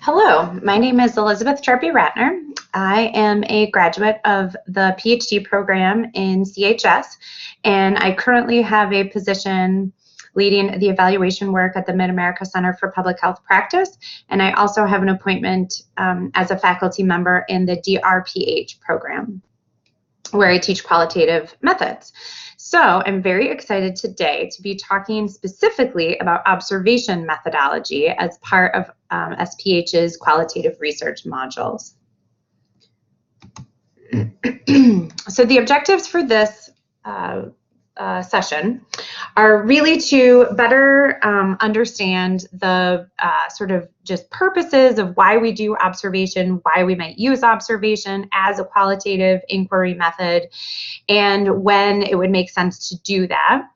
Hello, my name is Elizabeth Jarpe-Ratner. I am a graduate of the PhD program in CHS, and I currently have a position leading the evaluation work at the Mid-America Center for Public Health Practice, and I also have an appointment as a faculty member in the Jarpe-H program, where I teach qualitative methods. So I'm very excited today to be talking specifically about observation methodology as part of S.P.H's qualitative research modules. So the objectives for this session are really to better understand the sort of just purposes of why we do observation, why we might use observation as a qualitative inquiry method, and when it would make sense to do that,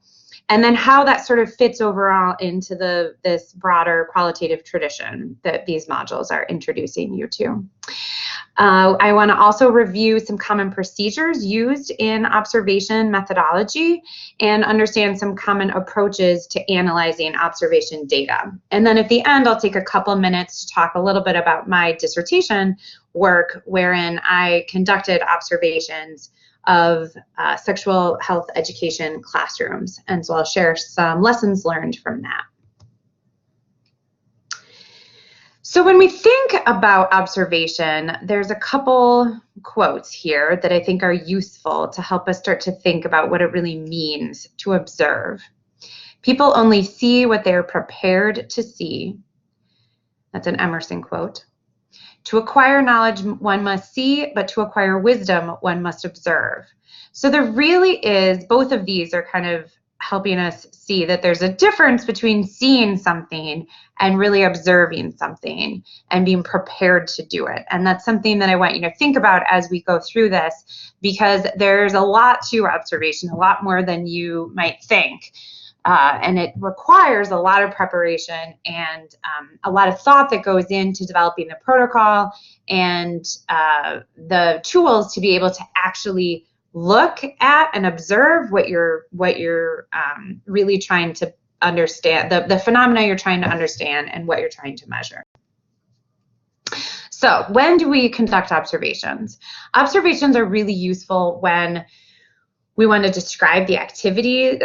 and then how that sort of fits overall into this broader qualitative tradition that these modules are introducing you to. I want to also review some common procedures used in observation methodology and understand some common approaches to analyzing observation data. And then at the end, I'll take a couple minutes to talk a little bit about my dissertation work, wherein I conducted observations of sexual health education classrooms. And so I'll share some lessons learned from that. So when we think about observation, there's a couple quotes here that I think are useful to help us start to think about what it really means to observe. People only see what they're prepared to see. That's an Emerson quote. To acquire knowledge, one must see, but to acquire wisdom, one must observe. So there really is, both of these are kind of helping us see that there's a difference between seeing something and really observing something and being prepared to do it. And that's something that I want you to think about as we go through this, because there's a lot to observation, a lot more than you might think. And it requires a lot of preparation and a lot of thought that goes into developing the protocol and the tools to be able to actually look at and observe what you're really trying to understand, the phenomena you're trying to understand and what you're trying to measure. So when do we conduct observations? Observations are really useful when we want to describe the activity,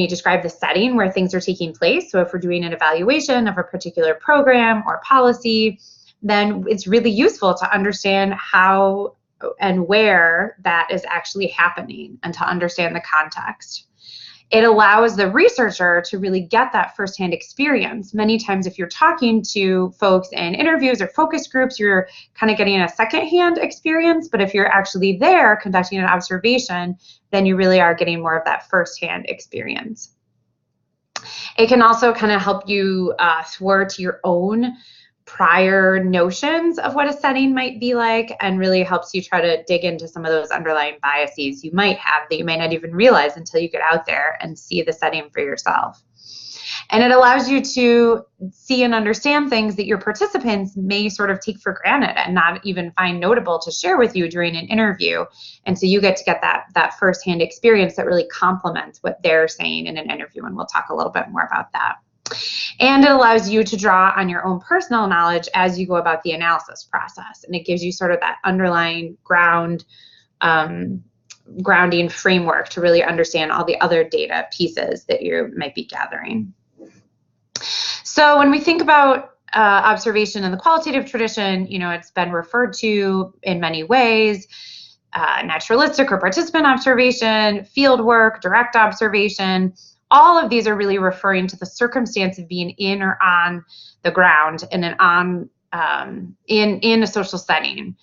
describe the setting where things are taking place. So if we're doing an evaluation of a particular program or policy, then it's really useful to understand how and where that is actually happening and to understand the context. It allows the researcher to really get that firsthand experience. Many times if you're talking to folks in interviews or focus groups, you're kind of getting a secondhand experience, but if you're actually there conducting an observation, then you really are getting more of that firsthand experience. It can also kind of help you thwart your own prior notions of what a setting might be like, and really helps you try to dig into some of those underlying biases you might have that you might not even realize until you get out there and see the setting for yourself. And it allows you to see and understand things that your participants may sort of take for granted and not even find notable to share with you during an interview. And so you get to get that firsthand experience that really complements what they're saying in an interview, and we'll talk a little bit more about that. And it allows you to draw on your own personal knowledge as you go about the analysis process. And it gives you sort of that underlying grounding framework to really understand all the other data pieces that you might be gathering. So when we think about observation in the qualitative tradition, it's been referred to in many ways: naturalistic or participant observation, field work, direct observation. All of these are really referring to the circumstance of being in or on the ground in in a social setting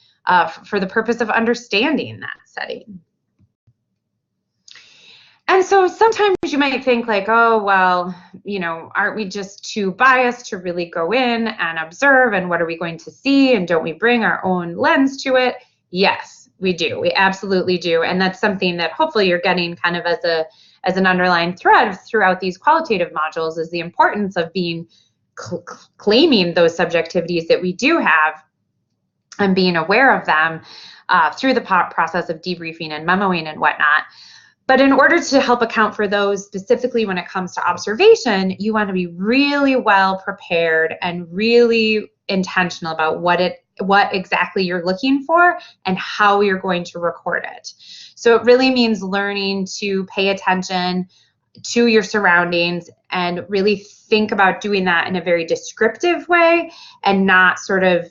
for the purpose of understanding that setting. And so sometimes you might think like, oh, well, aren't we just too biased to really go in and observe, and what are we going to see, and don't we bring our own lens to it? Yes, we do. We absolutely do. And that's something that hopefully you're getting kind of as an underlying thread throughout these qualitative modules, is the importance of claiming those subjectivities that we do have and being aware of them through the process of debriefing and memoing and whatnot. But in order to help account for those, specifically when it comes to observation, you want to be really well prepared and really intentional about what exactly you're looking for and how you're going to record it. So it really means learning to pay attention to your surroundings and really think about doing that in a very descriptive way and not sort of,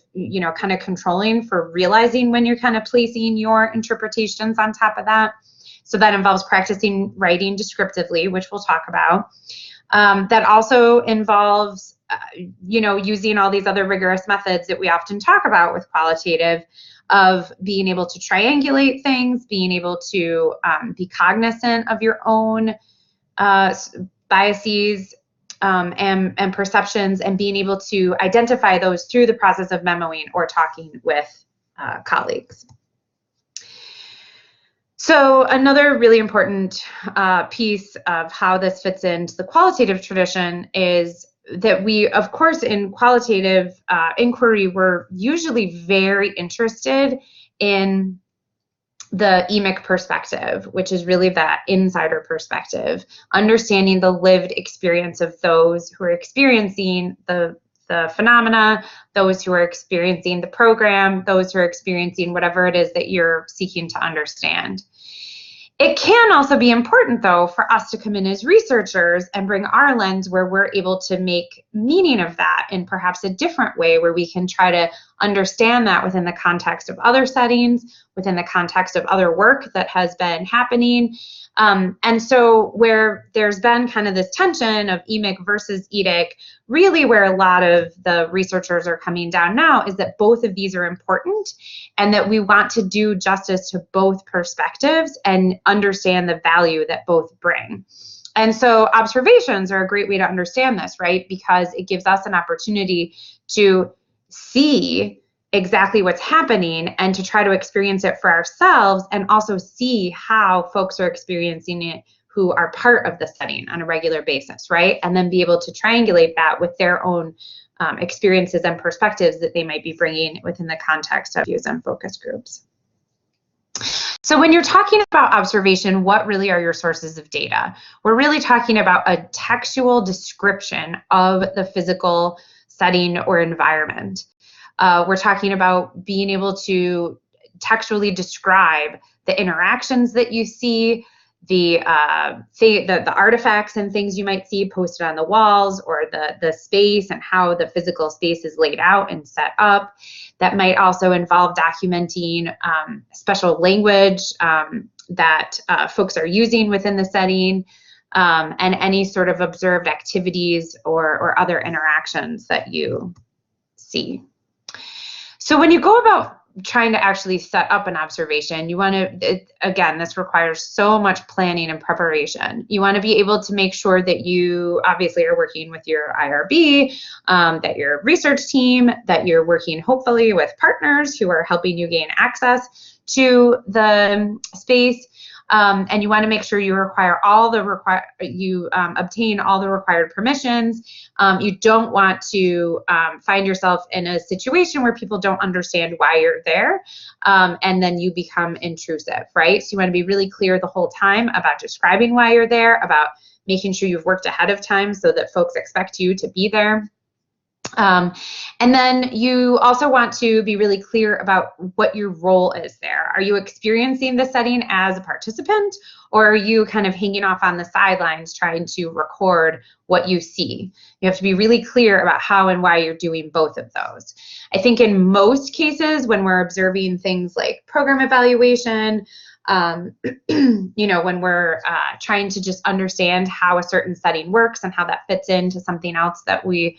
kind of controlling for realizing when you're kind of placing your interpretations on top of that. So that involves practicing writing descriptively, which we'll talk about. That also involves, using all these other rigorous methods that we often talk about with qualitative, of being able to triangulate things, being able to be cognizant of your own biases and perceptions, and being able to identify those through the process of memoing or talking with colleagues. So another really important piece of how this fits into the qualitative tradition is that we, of course, in qualitative inquiry, we're usually very interested in the emic perspective, which is really that insider perspective, understanding the lived experience of those who are experiencing the phenomena, those who are experiencing the program, those who are experiencing whatever it is that you're seeking to understand. It can also be important, though, for us to come in as researchers and bring our lens where we're able to make meaning of that in perhaps a different way, where we can try to understand that within the context of other settings, within the context of other work that has been happening. And so where there's been kind of this tension of emic versus eidetic, really where a lot of the researchers are coming down now is that both of these are important and that we want to do justice to both perspectives and understand the value that both bring. And so observations are a great way to understand this, right? Because it gives us an opportunity to see exactly what's happening and to try to experience it for ourselves, and also see how folks are experiencing it who are part of the setting on a regular basis, right? And then be able to triangulate that with their own experiences and perspectives that they might be bringing within the context of views and focus groups. So when you're talking about observation, what really are your sources of data? We're really talking about a textual description of the physical setting or environment. We're talking about being able to textually describe the interactions that you see, the artifacts and things you might see posted on the walls, or the space and how the physical space is laid out and set up. That might also involve documenting special language that folks are using within the setting, and any sort of observed activities or other interactions that you see. So when you go about trying to actually set up an observation, you want to, again, this requires so much planning and preparation. You want to be able to make sure that you obviously are working with your IRB, that your research team, that you're working hopefully with partners who are helping you gain access to the space. And you want to make sure you obtain all the required permissions. You don't want to find yourself in a situation where people don't understand why you're there, and then you become intrusive, right? So you want to be really clear the whole time about describing why you're there, about making sure you've worked ahead of time so that folks expect you to be there. And then you also want to be really clear about what your role is there. Are you experiencing the setting as a participant, or are you kind of hanging off on the sidelines trying to record what you see? You have to be really clear about how and why you're doing both of those. I think in most cases, when we're observing things like program evaluation, when we're trying to just understand how a certain setting works and how that fits into something else that we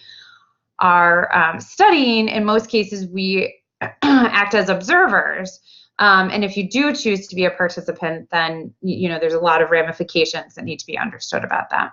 are studying, in most cases we act as observers, and if you do choose to be a participant, then there's a lot of ramifications that need to be understood about that.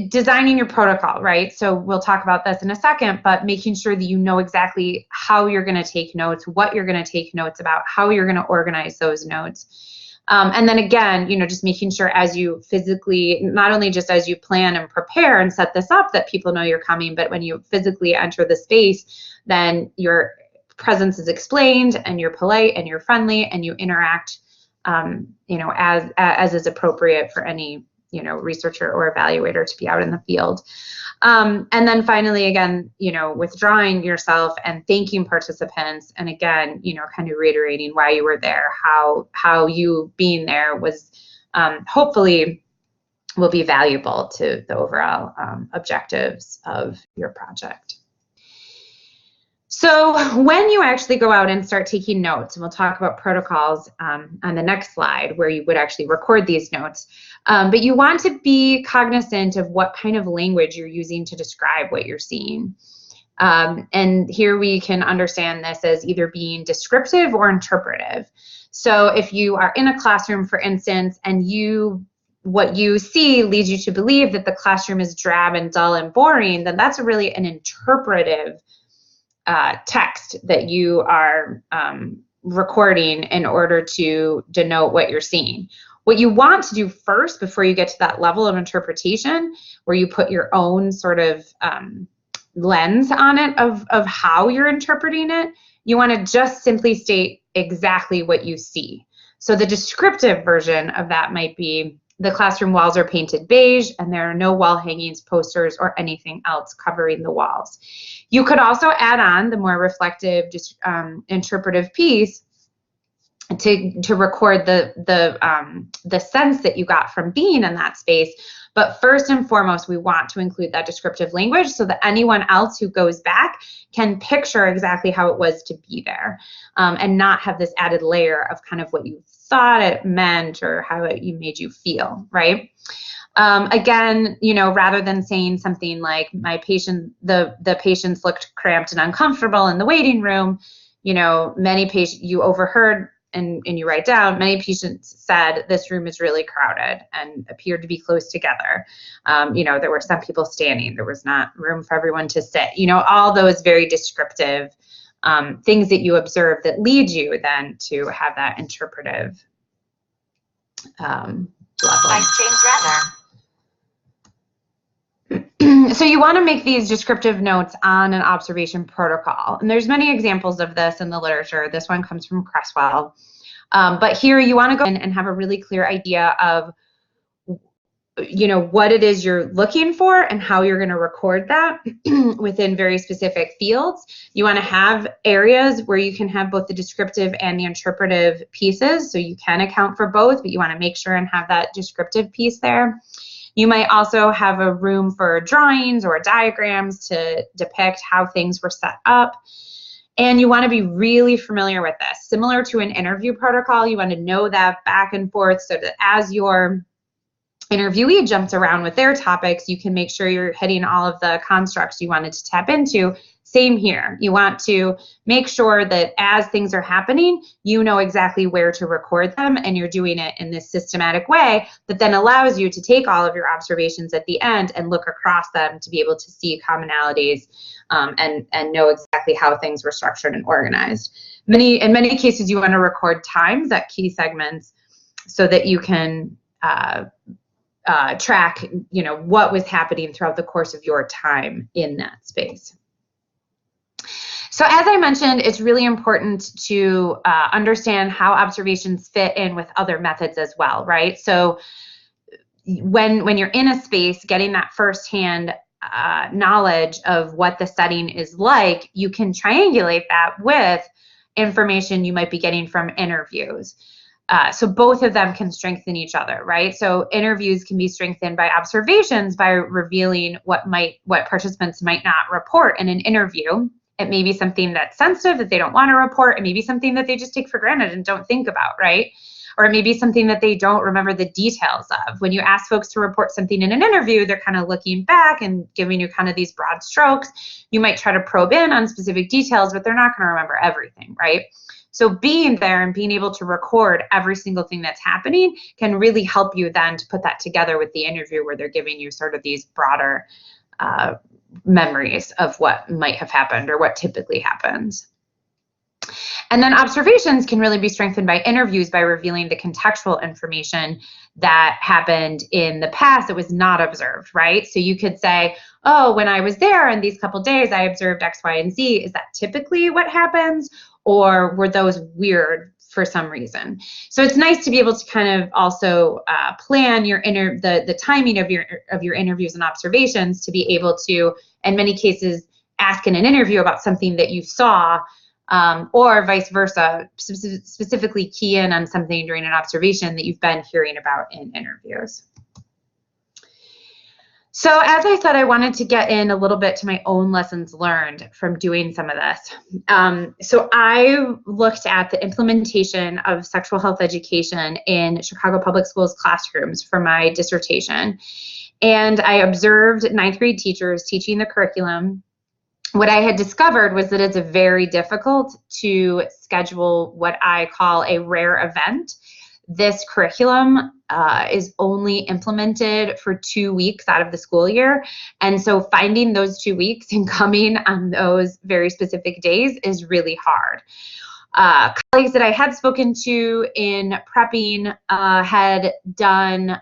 Designing your protocol, right? So we'll talk about this in a second, but making sure that you know exactly how you're going to take notes, what you're going to take notes about, how you're going to organize those notes. And then again, just making sure as you physically, not only just as you plan and prepare and set this up that people know you're coming, but when you physically enter the space, then your presence is explained and you're polite and you're friendly and you interact you know, as is appropriate for any, you know, researcher or evaluator to be out in the field. And then finally, again, you know, withdrawing yourself and thanking participants, and again, you know, kind of reiterating why you were there, how you being there was hopefully will be valuable to the overall objectives of your project. So when you actually go out and start taking notes, and we'll talk about protocols on the next slide where you would actually record these notes, but you want to be cognizant of what kind of language you're using to describe what you're seeing. And here we can understand this as either being descriptive or interpretive. So if you are in a classroom, for instance, and what you see leads you to believe that the classroom is drab and dull and boring, then that's really an interpretive text that you are recording in order to denote what you're seeing. What you want to do first, before you get to that level of interpretation, where you put your own sort of lens on it of how you're interpreting it, you want to just simply state exactly what you see. So the descriptive version of that might be, the classroom walls are painted beige and there are no wall hangings, posters, or anything else covering the walls. You could also add on the more reflective, just interpretive piece to record the sense that you got from being in that space. But first and foremost, we want to include that descriptive language so that anyone else who goes back can picture exactly how it was to be there, and not have this added layer of kind of what you thought it meant or how it made you feel, right? Again, you know, rather than saying something like the patients looked cramped and uncomfortable in the waiting room, you know, many patients you overheard and you write down, many patients said this room is really crowded and appeared to be close together. You know, there were some people standing, there was not room for everyone to sit, you know, all those very descriptive things that you observe that lead you then to have that interpretive level. So you want to make these descriptive notes on an observation protocol. And there's many examples of this in the literature. This one comes from Cresswell. But here you want to go in and have a really clear idea of, you know, what it is you're looking for and how you're going to record that within very specific fields. You want to have areas where you can have both the descriptive and the interpretive pieces. So you can account for both, but you want to make sure and have that descriptive piece there. You might also have a room for drawings or diagrams to depict how things were set up. And you want to be really familiar with this. Similar to an interview protocol, you want to know that back and forth so that as your interviewee jumps around with their topics, you can make sure you're hitting all of the constructs you wanted to tap into. Same here. You want to make sure that as things are happening, you know exactly where to record them, and you're doing it in this systematic way that then allows you to take all of your observations at the end and look across them to be able to see commonalities and know exactly how things were structured and organized. In many cases, you want to record times at key segments so that you can track, you know, what was happening throughout the course of your time in that space. So as I mentioned, it's really important to understand how observations fit in with other methods as well, right? So when you're in a space, getting that firsthand knowledge of what the setting is like, you can triangulate that with information you might be getting from interviews. So both of them can strengthen each other, right? So interviews can be strengthened by observations by revealing what participants might not report in an interview. It may be something that's sensitive that they don't want to report. It may be something that they just take for granted and don't think about, right? Or it may be something that they don't remember the details of. When you ask folks to report something in an interview, they're kind of looking back and giving you kind of these broad strokes. You might try to probe in on specific details, but they're not going to remember everything, right? So being there and being able to record every single thing that's happening can really help you then to put that together with the interview where they're giving you sort of these broader memories of what might have happened or what typically happens. And then observations can really be strengthened by interviews by revealing the contextual information that happened in the past that was not observed, right? So you could say, oh, when I was there in these couple days, I observed X, Y, and Z. Is that typically what happens? Or were those weird for some reason. So it's nice to be able to kind of also plan your the timing of your interviews and observations to be able to, in many cases, ask in an interview about something that you saw, or vice versa, specifically key in on something during an observation that you've been hearing about in interviews. So as I said, I wanted to get in a little bit to my own lessons learned from doing some of this. So I looked at the implementation of sexual health education in Chicago Public Schools classrooms for my dissertation. And I observed ninth grade teachers teaching the curriculum. What I had discovered was that it's very difficult to schedule what I call a rare event. This curriculum is only implemented for 2 weeks out of the school year. And so finding those 2 weeks and coming on those very specific days is really hard. Colleagues that I had spoken to in prepping had done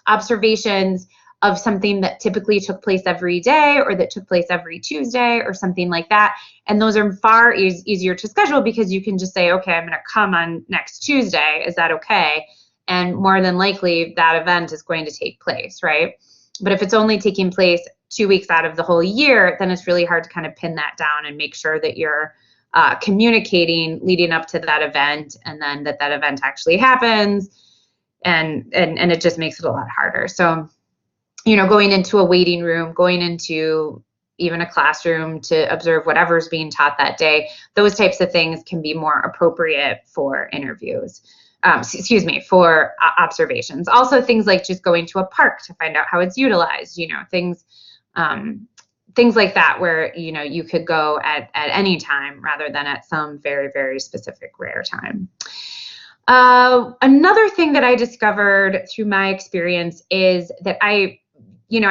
observations of something that typically took place every day or that took place every Tuesday or something like that. And those are far easier to schedule because you can just say, okay, I'm going to come on next Tuesday. Is that okay? And more than likely that event is going to take place, right? But if it's only taking place 2 weeks out of the whole year, then it's really hard to kind of pin that down and make sure that you're communicating leading up to that event, and then that event actually happens. And it just makes it a lot harder. So, you know, going into a waiting room, going into even a classroom to observe whatever's being taught that day, those types of things can be more appropriate for interviews. For observations. Also things like just going to a park to find out how it's utilized, you know, things like that where, you know, you could go at any time rather than at some very, very specific rare time. Another thing that I discovered through my experience is that I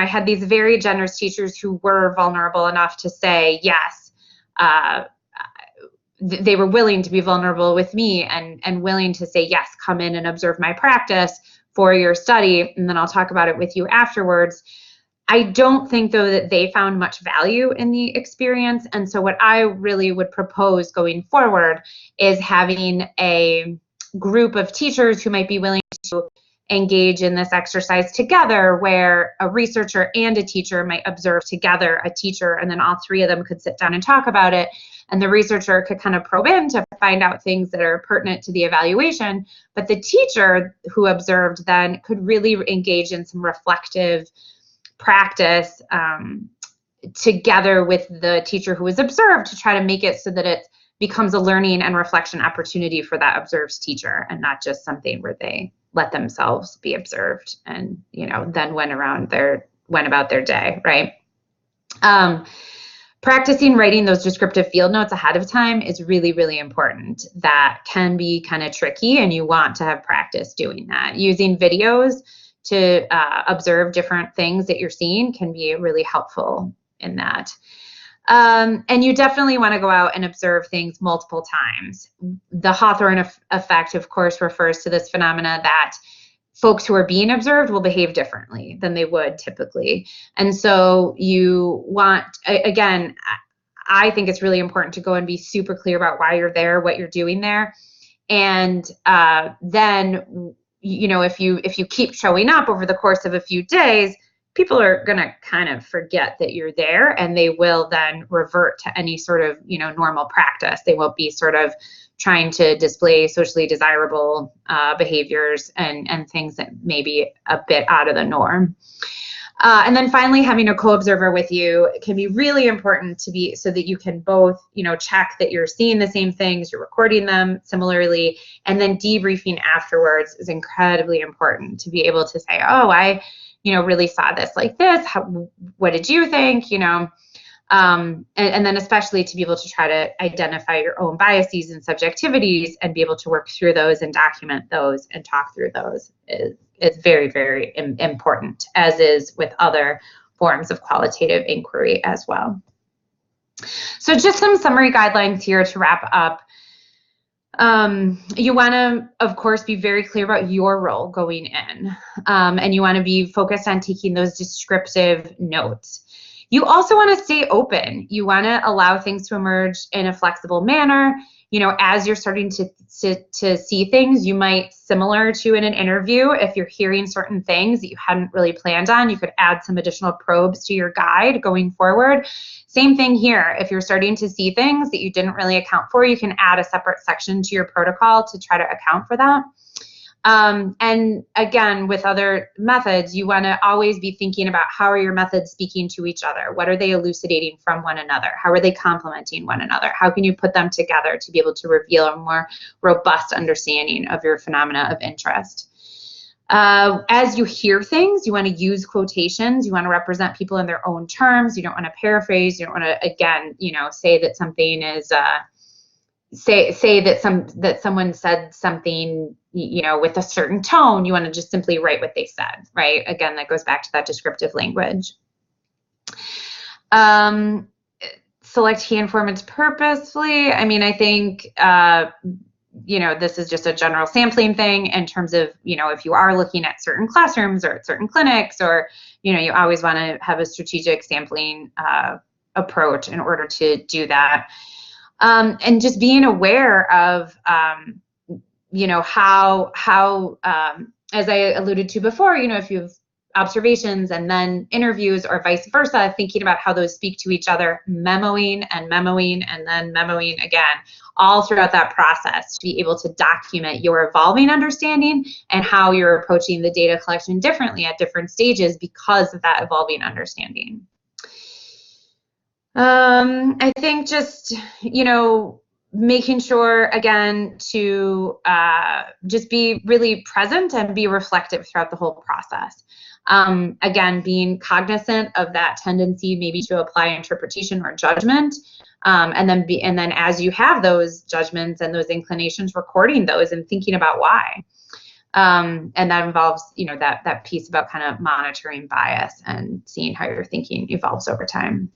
had these very generous teachers who were vulnerable enough to say, yes, they were willing to be vulnerable with me and willing to say, yes, come in and observe my practice for your study, and then I'll talk about it with you afterwards. I don't think, though, that they found much value in the experience. And so what I really would propose going forward is having a group of teachers who might be willing to engage in this exercise together, where a researcher and a teacher might observe together a teacher, and then all three of them could sit down and talk about it. And the researcher could kind of probe in to find out things that are pertinent to the evaluation. But the teacher who observed then could really engage in some reflective practice together with the teacher who was observed to try to make it so that it becomes a learning and reflection opportunity for that observed teacher, and not just something where they let themselves be observed and, you know, then went about their day, right? Practicing writing those descriptive field notes ahead of time is really, really important. That can be kind of tricky, and you want to have practice doing that. Using videos to observe different things that you're seeing can be really helpful in that. And you definitely want to go out and observe things multiple times. The Hawthorne effect, of course, refers to this phenomena that folks who are being observed will behave differently than they would typically. And so you want, again, I think it's really important to go and be super clear about why you're there, what you're doing there. And then, you know, if you keep showing up over the course of a few days, people are going to kind of forget that you're there, and they will then revert to any sort of, you know, normal practice. They won't be sort of trying to display socially desirable behaviors and things that may be a bit out of the norm. And then finally, having a co-observer with you can be really important to be, so that you can both, you know, check that you're seeing the same things, you're recording them similarly, and then debriefing afterwards is incredibly important to be able to say, oh, I, you know, really saw this like this. What did you think? You know, and then especially to be able to try to identify your own biases and subjectivities and be able to work through those and document those and talk through those is very, very important, as is with other forms of qualitative inquiry as well. So just some summary guidelines here to wrap up. You want to, of course, be very clear about your role going in, and you want to be focused on taking those descriptive notes. You also want to stay open. You want to allow things to emerge in a flexible manner, as you're starting to see things, you might, similar to in an interview, if you're hearing certain things that you hadn't really planned on, you could add some additional probes to your guide going forward. Same thing here. If you're starting to see things that you didn't really account for, you can add a separate section to your protocol to try to account for that. And again, with other methods, you want to always be thinking about how are your methods speaking to each other? What are they elucidating from one another? How are they complementing one another? How can you put them together to be able to reveal a more robust understanding of your phenomena of interest? As you hear things, you want to use quotations. You want to represent people in their own terms. You don't want to paraphrase. You don't want to, again, say that something is, say that someone said something, with a certain tone. You want to just simply write what they said, right? Again, that goes back to that descriptive language. Select key informants purposefully. I mean, I think, this is just a general sampling thing in terms of, if you are looking at certain classrooms or at certain clinics, or, you always want to have a strategic sampling approach in order to do that. And just being aware of, how as I alluded to before, if you have observations and then interviews or vice versa, thinking about how those speak to each other, memoing and then memoing again, all throughout that process to be able to document your evolving understanding and how you're approaching the data collection differently at different stages because of that evolving understanding. I think just, making sure, again, to just be really present and be reflective throughout the whole process. Again, being cognizant of that tendency maybe to apply interpretation or judgment, and then as you have those judgments and those inclinations, recording those and thinking about why. And that involves, that piece about kind of monitoring bias and seeing how your thinking evolves over time.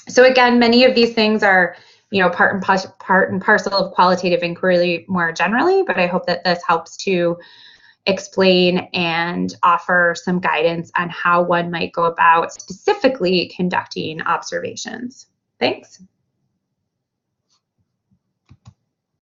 So again, many of these things are, part and parcel of qualitative inquiry more generally, but I hope that this helps to explain and offer some guidance on how one might go about specifically conducting observations. Thanks.